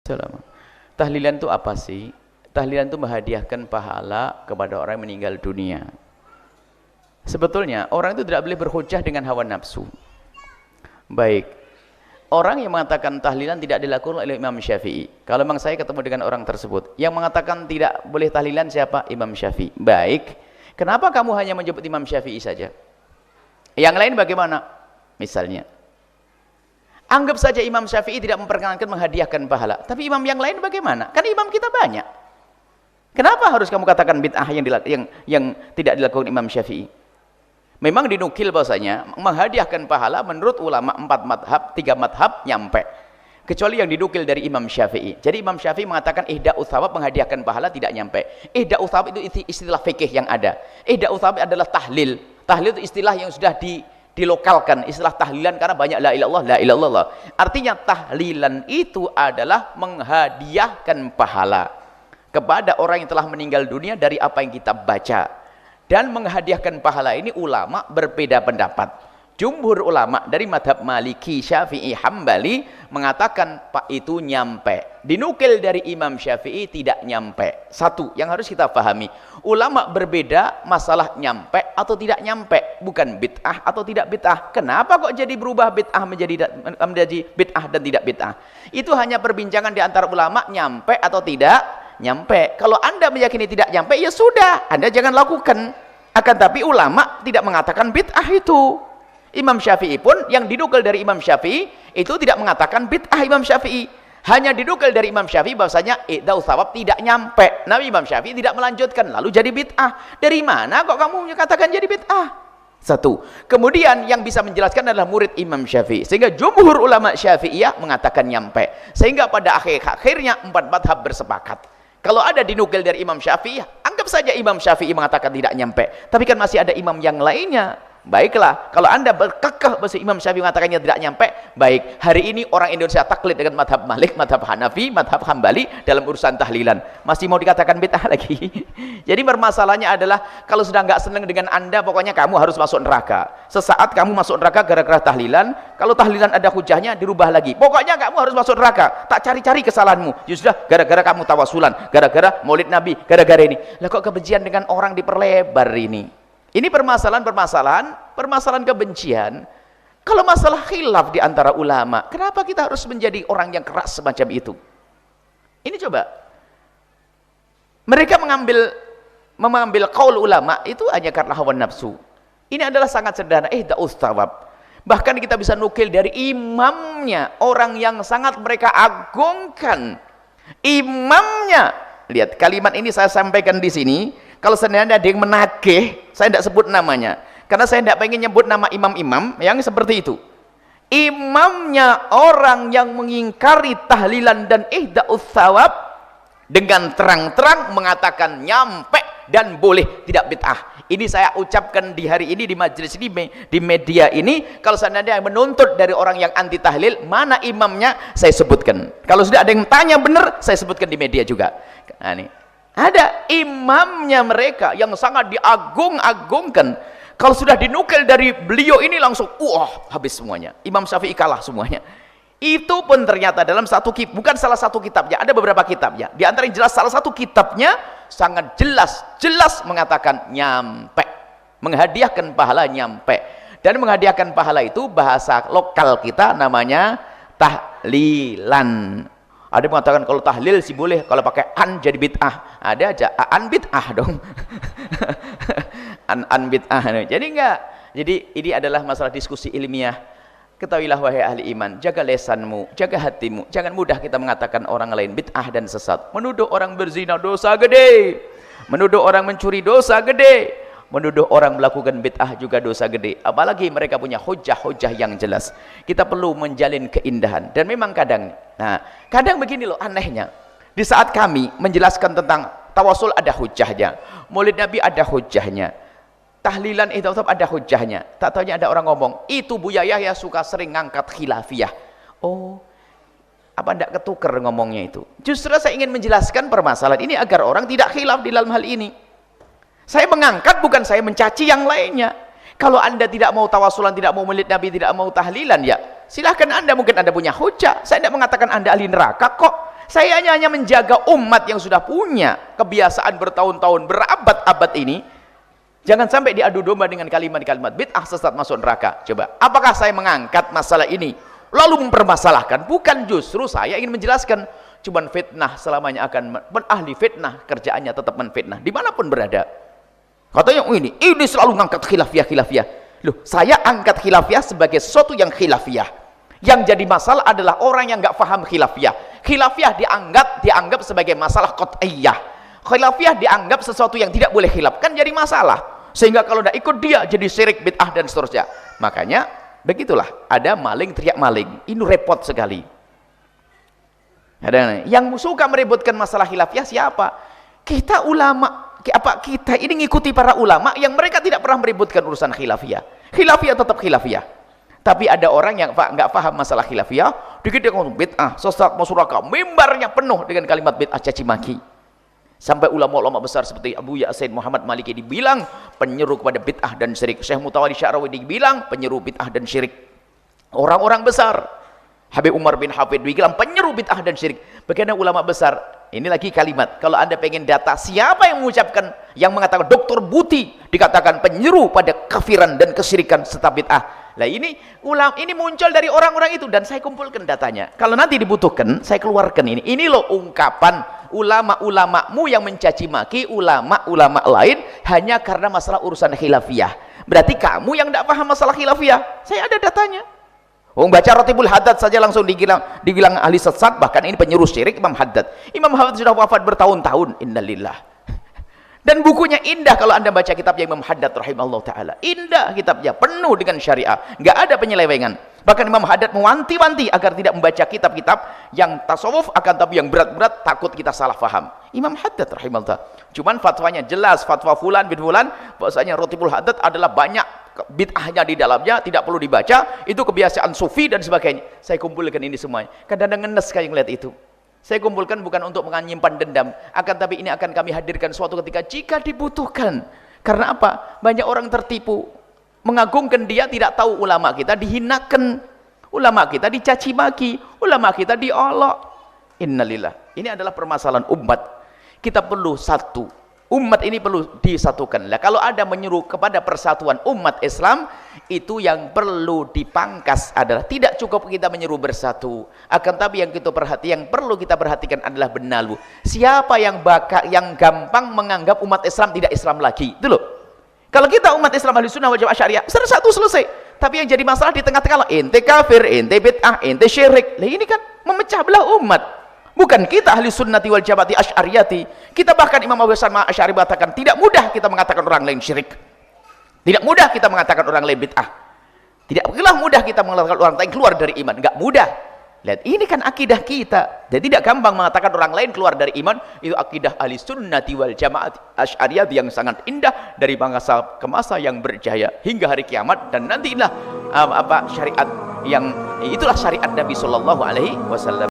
Salam. Tahlilan itu apa sih? Tahlilan itu menghadiahkan pahala kepada orang yang meninggal dunia. Sebetulnya orang itu tidak boleh berhujjah dengan hawa nafsu. Baik, orang yang mengatakan tahlilan tidak dilakukan oleh Imam Syafi'i. Kalau memang saya ketemu dengan orang tersebut yang mengatakan tidak boleh tahlilan, siapa? Imam Syafi'i. Baik, kenapa kamu hanya menyebut Imam Syafi'i saja? Yang lain bagaimana? Misalnya, anggap saja Imam Syafi'i tidak memperkenankan menghadiahkan pahala, tapi imam yang lain bagaimana? Kan imam kita banyak. Kenapa harus kamu katakan bid'ah yang tidak dilakukan Imam Syafi'i? Memang dinukil bahwasanya menghadiahkan pahala menurut ulama 4 madhab, 3 madhab nyampe. Kecuali yang dinukil dari Imam Syafi'i. Jadi Imam Syafi'i mengatakan ihda'u thawab, menghadiahkan pahala tidak nyampe. Ihda'u thawab itu istilah fikih yang ada. Ihda'u thawab adalah tahlil. Tahlil itu istilah yang sudah dilokalkan, istilah tahlilan karena banyak la ilallah, la ilallah. Artinya tahlilan itu adalah menghadiahkan pahala kepada orang yang telah meninggal dunia dari apa yang kita baca. Dan menghadiahkan pahala ini ulama berbeda pendapat. Jumhur ulama dari madhab Maliki, Syafi'i, Hambali mengatakan pak itu nyampe. Dinukil dari Imam Syafi'i tidak nyampe. Satu yang harus kita pahami, ulama berbeda masalah nyampe atau tidak nyampe, bukan bid'ah atau tidak bid'ah. Kenapa kok jadi berubah bid'ah menjadi bid'ah dan tidak bid'ah? Itu hanya perbincangan di antara ulama, nyampe atau tidak nyampe. Kalau Anda meyakini tidak nyampe, ya sudah, Anda jangan lakukan. Akan tapi ulama tidak mengatakan bid'ah itu. Imam Syafi'i pun yang dinukil dari Imam Syafi'i itu tidak mengatakan bid'ah Imam Syafi'i. Hanya dinukil dari Imam Syafi'i bahwasanya ihda'u thawab tidak nyampe. Nabi Imam Syafi'i tidak melanjutkan, lalu jadi bid'ah. Dari mana kok kamu katakan jadi bid'ah? Satu. Kemudian yang bisa menjelaskan adalah murid Imam Syafi'i. Sehingga jumhur ulama Syafi'iyah mengatakan nyampe. Sehingga pada akhirnya 4 madhab bersepakat. Kalau ada dinukil dari Imam Syafi'i, anggap saja Imam Syafi'i mengatakan tidak nyampe. Tapi kan masih ada imam yang lainnya. Baiklah, kalau Anda berkekeh bahwa Imam Syafi'i mengatakannya tidak nyampe, baik. Hari ini orang Indonesia taklid dengan madhab Malik, madhab Hanafi, madhab Hambali dalam urusan tahlilan. Masih mau dikatakan bid'ah lagi? Jadi permasalahannya adalah kalau sudah nggak senang dengan Anda, pokoknya kamu harus masuk neraka. Sesaat kamu masuk neraka gara-gara tahlilan, kalau tahlilan ada hujahnya dirubah lagi. Pokoknya kamu harus masuk neraka. Tak cari-cari kesalahanmu. Ya sudah, gara-gara kamu tawasulan, gara-gara maulid Nabi, gara-gara ini. Lah kok kebencian dengan orang diperlebar ini? Ini permasalahan kebencian. Kalau masalah khilaf di antara ulama, kenapa kita harus menjadi orang yang keras semacam itu? Ini coba. Mereka mengambil qaul ulama itu hanya karena hawa nafsu. Ini adalah sangat sederhana, ihda'us thawab. Bahkan kita bisa nukil dari imamnya, orang yang sangat mereka agungkan. Imamnya. Lihat, kalimat ini saya sampaikan di sini. Kalau seandainya ada yang menagih, saya tidak sebut namanya. Karena saya tidak pengen nyebut nama imam-imam yang seperti itu. Imamnya orang yang mengingkari tahlilan dan ihda'us thawab dengan terang-terang mengatakan nyampe dan boleh, tidak bid'ah. Ini saya ucapkan di hari ini di majelis ini, di media ini. Kalau seandainya menuntut dari orang yang anti tahlil, mana imamnya, saya sebutkan. Kalau sudah ada yang tanya benar, saya sebutkan di media juga. Nah, ini ada imamnya mereka yang sangat diagung-agungkan. Kalau sudah dinukil dari beliau ini langsung habis semuanya. Imam Syafi'i kalah semuanya. Itu pun ternyata dalam satu kitab, bukan salah satu kitabnya, ada beberapa kitabnya. Di antara yang jelas salah satu kitabnya sangat jelas mengatakan nyampe. Menghadiahkan pahala nyampe. Dan menghadiahkan pahala itu bahasa lokal kita namanya tahlilan. Ada yang mengatakan kalau tahlil sih boleh, kalau pakai an jadi bid'ah. Ada aja an bid'ah dong. an bid'ah. Jadi enggak. Jadi ini adalah masalah diskusi ilmiah. Ketahuilah wahai ahli iman, jaga lesanmu, jaga hatimu. Jangan mudah kita mengatakan orang lain bid'ah dan sesat. Menuduh orang berzina dosa gede. Menuduh orang mencuri dosa gede. Menuduh orang melakukan bid'ah juga dosa gede. Apalagi mereka punya hujah-hujah yang jelas. Kita perlu menjalin keindahan. Dan memang kadang begini loh anehnya. Di saat kami menjelaskan tentang tawasul ada hujahnya, maulid Nabi ada hujahnya, tahlilan itu ada hujahnya. Tak taunya ada orang ngomong, itu Buya Yahya suka sering ngangkat khilafiyah. Oh, apa ndak ketuker ngomongnya itu? Justru saya ingin menjelaskan permasalahan ini agar orang tidak khilaf di dalam hal ini. Saya mengangkat, bukan saya mencaci yang lainnya. Kalau Anda tidak mau tawasulan, tidak mau maulid Nabi, tidak mau tahlilan, ya silahkan Anda, mungkin Anda punya hujah. Saya tidak mengatakan Anda ahli neraka kok. Saya hanya menjaga umat yang sudah punya kebiasaan bertahun-tahun, berabad-abad ini. Jangan sampai diadu domba dengan kalimat-kalimat bid'ah, sesat, masuk neraka. Coba, apakah saya mengangkat masalah ini lalu mempermasalahkan? Bukan, justru saya ingin menjelaskan. Cuman fitnah selamanya akan ahli fitnah, kerjaannya tetap menfitnah dimanapun berada. Katanya ini selalu ngangkat khilafiyah. Loh, saya angkat khilafiyah sebagai sesuatu yang khilafiyah. Yang jadi masalah adalah orang yang nggak paham khilafiyah. Khilafiyah dianggap sebagai masalah qat'iyah. Khilafiyah dianggap sesuatu yang tidak boleh khilaf, kan jadi masalah. Sehingga kalau tidak ikut dia jadi syirik, bid'ah dan seterusnya. Makanya begitulah, ada maling teriak maling. Ini repot sekali. Ada yang suka meributkan masalah khilafiyah siapa? Kita ulama, kita ini ngikuti para ulama yang mereka tidak pernah meributkan urusan khilafiyah. Khilafiyah tetap khilafiyah. Tapi ada orang yang nggak paham masalah khilafiyah, dikit dia ngomong bid'ah, sesat, masuk neraka, mimbarnya penuh dengan kalimat bid'ah, caci maki. Sampai ulama-ulama besar seperti Abu Ya'sin Muhammad Maliki dibilang penyeru kepada bid'ah dan syirik. Syekh Mutawalli Sya'rawi dibilang penyeru bid'ah dan syirik. Orang-orang besar, Habib Umar bin Hafid dibilang penyeru bid'ah dan syirik. Bagaimana ulama besar? Ini lagi kalimat. Kalau Anda pengen data siapa yang mengucapkan, yang mengatakan Dr. Buti dikatakan penyeru pada kafiran dan kesyirikan serta bid'ah. Nah ini muncul dari orang-orang itu dan saya kumpulkan datanya. Kalau nanti dibutuhkan, saya keluarkan ini. Ini loh ungkapan ulama-ulamamu yang mencaci maki ulama-ulama lain hanya karena masalah urusan khilafiyah. Berarti kamu yang tidak paham masalah khilafiyah. Saya ada datanya. Baca Rotibul Haddad saja langsung dibilang ahli sesat, bahkan ini penyeru syirik Imam Haddad. Imam Haddad sudah wafat bertahun-tahun, innalillah. Dan bukunya indah kalau Anda baca kitabnya Imam Haddad rahimahullah ta'ala. Indah kitabnya, penuh dengan syariah, nggak ada penyelewengan. Bahkan Imam Haddad mewanti-wanti agar tidak membaca kitab-kitab yang tasawuf, akan tapi yang berat-berat, takut kita salah faham. Imam Haddad rahimahullah. Cuman fatwanya jelas, fatwa fulan bin fulan, bahwasanya Rotibul Haddad adalah banyak bid'ahnya di dalamnya, tidak perlu dibaca, itu kebiasaan sufi dan sebagainya. Saya kumpulkan ini semuanya. Kadang-kadang ngenes kayak ngeliat itu. Saya kumpulkan bukan untuk menyimpan dendam, akan tapi ini akan kami hadirkan suatu ketika jika dibutuhkan. Karena apa? Banyak orang tertipu, mengagungkan dia, tidak tahu ulama kita dihinakan, ulama kita dicaci maki, ulama kita diolok. Innalillah. Ini adalah permasalahan umat. Kita perlu satu. Umat ini perlu disatukan. Lah kalau ada menyeru kepada persatuan umat Islam, itu yang perlu dipangkas adalah tidak cukup kita menyeru bersatu, akan tapi yang perlu kita perhatikan adalah benalu. Siapa yang gampang menganggap umat Islam tidak Islam lagi? Itu loh. Kalau kita umat Islam ahli sunnah wal jamaah syariah, satu selesai. Tapi yang jadi masalah di tengah-tengah, ente kafir, ente bid'ah, ente syirik. Lah ini kan memecah belah umat. Bukan kita ahli sunnati wal jamaati asy'ariyati. Kita bahkan Imam Abu Hasan Asy'ari mengatakan tidak mudah kita mengatakan orang lain syirik. Tidak mudah kita mengatakan orang lain bid'ah. Tidaklah mudah kita mengatakan orang lain keluar dari iman. Enggak mudah. Lihat, ini kan akidah kita. Jadi tidak gampang mengatakan orang lain keluar dari iman. Itu akidah ahli sunnati wal jamaati asy'ariyati yang sangat indah dari masa ke masa yang berjaya hingga hari kiamat. Dan nanti inilah syariat yang itulah syariat Nabi sallallahu alaihi wasallam.